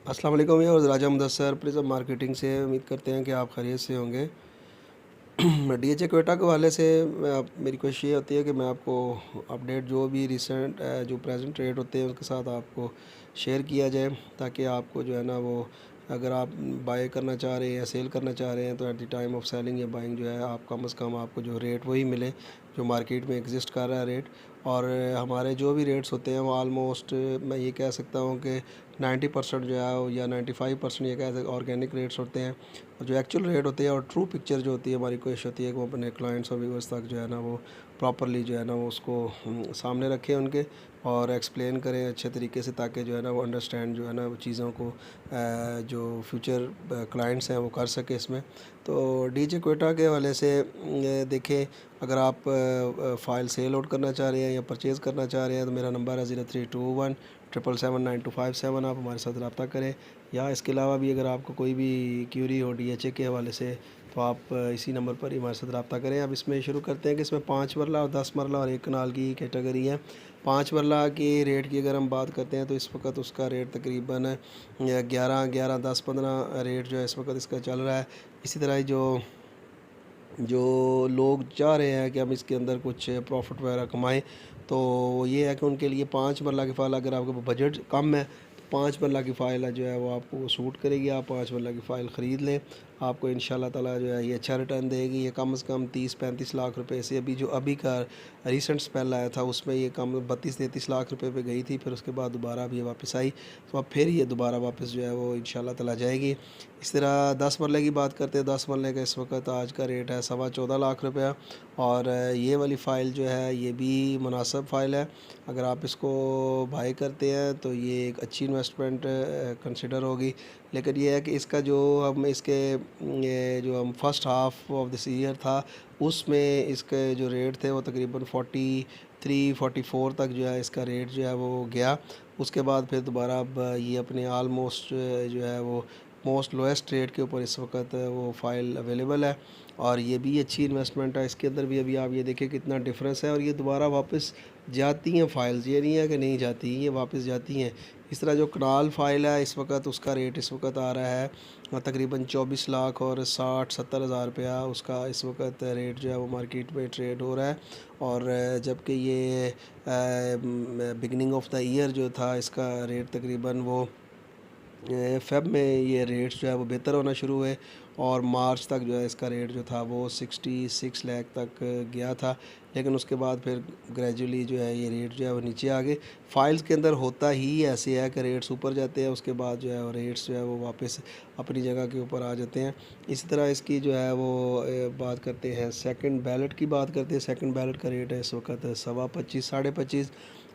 अस्सलाम वालेकुम और राजा मुदस्सर प्रिज्म मार्केटिंग से उम्मीद करते हैं कि आप खैरियत से होंगे। डीएचए क्वेटा के हवाले से मेरी कोशिश ये होती है कि मैं आपको अपडेट जो भी रिसेंट जो प्रेजेंट रेट होते हैं उसके साथ आपको शेयर किया जाए, ताकि आपको जो है ना वो अगर आप बाय करना चाह रहे हैं या सेल करना चाह रहे हैं तो at the time of selling या बाइंग जो है आप कम से कम आपको जो रेट वही मिले जो मार्केट में एग्जिस्ट कर रहा है रेट। और हमारे जो भी रेट्स होते हैं वो आलमोस्ट मैं ये कह सकता हूँ कि 90% जो है या 95% ये कह सकते ऑर्गेनिक रेट्स होते हैं। और जो एक्चुअल रेट होते हैं और ट्रू पिक्चर जो होती है हमारी कोशिश होती है कि वो अपने क्लाइंट्स और व्यूअर्स तक जो है ना वो प्रॉपरली जो है ना वो उसको सामने रखें उनके और एक्सप्लेन करें अच्छे तरीके से, ताकि जो है ना वो अंडरस्टैंड जो है ना वो चीज़ों को जो फ्यूचर क्लाइंट्स हैं वो कर सके इसमें। तो डीजे क्वेटा के हवाले से देखें, अगर आप फ़ाइल सेल आउट करना चाह रहे हैं या परचेज़ करना चाह रहे हैं तो मेरा नंबर है 0321 777 9257। आप हमारे साथ रब्ता करें। या इसके अलावा भी अगर आपको कोई भी क्यूरी हो डीएचए के हवाले से तो आप इसी नंबर पर ही हमारे साथ रब्ता करें। अब इसमें शुरू करते हैं कि इसमें 5 मरला और 10 मरला और 1 कनाल की कैटेगरी है। 5 मरला की रेट की अगर हम बात करते हैं तो इस वक्त उसका रेट तकरीबन 11 10 15 रेट जो है इस वक्त इसका चल रहा है। इसी तरह जो जो लोग चाह रहे हैं कि हम इसके अंदर कुछ प्रॉफिट वगैरह कमाएं, तो ये है कि उनके लिए 5 मरला की फ़ाइल, अगर आपके बजट कम है तो 5 मरला की फ़ाइल जो है वो आपको सूट करेगी। आप 5 मरला की फ़ाइल ख़रीद लें, आपको इंशाल्लाह ताला जो है ये अच्छा रिटर्न देगी। ये कम से कम 30-35 लाख रुपए से अभी का रिसेंट स्पेल आया था उसमें ये कम 32-33 लाख रुपए पे गई थी, फिर उसके बाद दोबारा अब ये वापस आई, तो अब फिर ये दोबारा वापस जो है वो इंशाल्लाह ताला जाएगी। इस तरह 10 मरले की बात करते हैं। 10 मरले का इस वक्त आज का रेट है 14.25 लाख रुपया। और ये वाली फ़ाइल जो है ये भी मुनासिब फ़ाइल है। अगर आप इसको बाय करते हैं तो ये एक अच्छी इन्वेस्टमेंट कंसिडर होगी। लेकिन ये है कि इसका जो हम इसके ये जो हम first half of this year था उसमें इसके जो रेट थे वो तकरीबन 43-44 तक जो है इसका रेट जो है वो गया। उसके बाद फिर दोबारा अब ये अपने आलमोस्ट जो है वो मोस्ट लोएस्ट रेट के ऊपर इस वक्त वो फ़ाइल अवेलेबल है। और ये भी अच्छी इन्वेस्टमेंट है। इसके अंदर भी अभी आप ये देखें कितना डिफरेंस है, और ये दोबारा वापस जाती हैं फ़ाइल्स, ये नहीं है कि नहीं जाती, ये वापस जाती हैं। इस तरह जो कनाल फ़ाइल है इस वक्त उसका रेट इस वक्त आ रहा है तकरीबन 24 लाख और 60-70 हज़ार रुपया उसका इस वक्त रेट जो है वो मार्केट में ट्रेड हो रहा है। और जबकि ये बिगनिंग ऑफ द ईयर जो था इसका रेट तकरीबन वो फ़ेब में ये रेट्स जो है वो बेहतर होना शुरू हुए, और मार्च तक जो है इसका रेट जो था वो 66 लाख तक गया था। लेकिन उसके बाद फिर ग्रेजुअली जो है ये रेट जो है वो नीचे आ गए। फ़ाइल्स के अंदर होता ही ऐसे है कि रेट्स ऊपर जाते हैं, उसके बाद जो है वो रेट्स जो है वो वापस अपनी जगह के ऊपर आ जाते हैं। इसी तरह इसकी जो है वो बात करते हैं सेकंड बैलेट की बात करते हैं। सेकंड बैलेट का रेट है इस वक्त 25 साढ़े 25।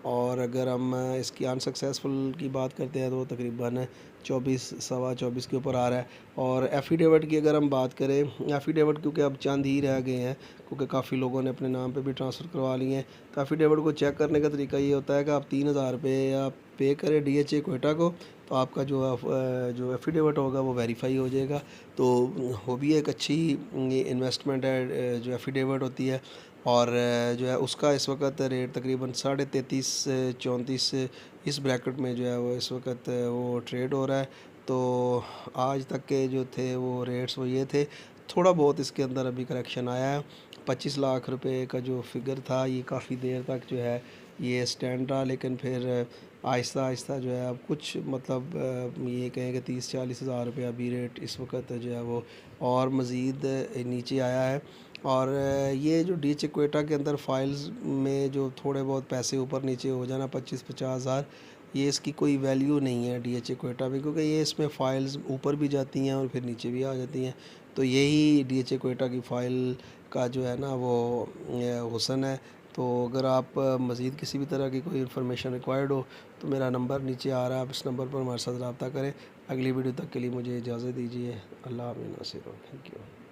और अगर हम इसकी अनसक्सेसफुल की बात करते हैं तो तकरीबन 24 के ऊपर आ रहा है। और एफ़िडेविट की अगर हम बात करें, एफ़िडेविट क्योंकि अब चंद ही रह गए हैं क्योंकि काफ़ी लोगों ने अपने नाम पे भी ट्रांसफ़र करवा लिए हैं, तो एफ़िडेविट को चेक करने का तरीका ये होता है कि आप 3000 रुपये या पे करें डीएचए क्वेटा को, तो आपका जो एफ़िडेविट होगा वो वेरीफाई हो जाएगा। तो वो भी एक अच्छी इन्वेस्टमेंट है जो एफ़िडेविट होती है। और जो है उसका इस वक्त रेट तकरीबन 33.5 34 इस ब्रैकेट में जो है वो इस वक्त वो ट्रेड हो रहा है। तो आज तक के जो थे वो रेट्स वो ये थे। थोड़ा बहुत इसके अंदर अभी करेक्शन आया है। 25 लाख रुपए का जो फिगर था ये काफ़ी देर तक जो है ये स्टैंड रहा, लेकिन फिर आहिस्ता आहिस्ता जो है अब कुछ मतलब ये कहें कि 30-40 हज़ार रुपये अभी रेट इस वक्त जो है वो और मज़ीद नीचे आया है। और ये जो डीएचए क्वेटा के अंदर फ़ाइल्स में जो थोड़े बहुत पैसे ऊपर नीचे हो जाना 25-50 हज़ार, ये इसकी कोई वैल्यू नहीं है डीएचए क्वेटा में, क्योंकि ये इसमें फ़ाइल्स ऊपर भी जाती हैं और फिर नीचे भी आ जाती हैं। तो यही डीएचए क्वेटा की फ़ाइल का जो है ना वो हुस्न है। तो अगर आप मज़ीद किसी भी तरह की कोई इन्फॉर्मेशन रिक्वायर्ड हो तो मेरा नंबर नीचे आ रहा है, आप इस नंबर पर हमारे साथ रब्ता करें। अगली वीडियो तक के लिए मुझे इजाज़त दीजिए। अल्लाह हाफ़िज़। Thank you.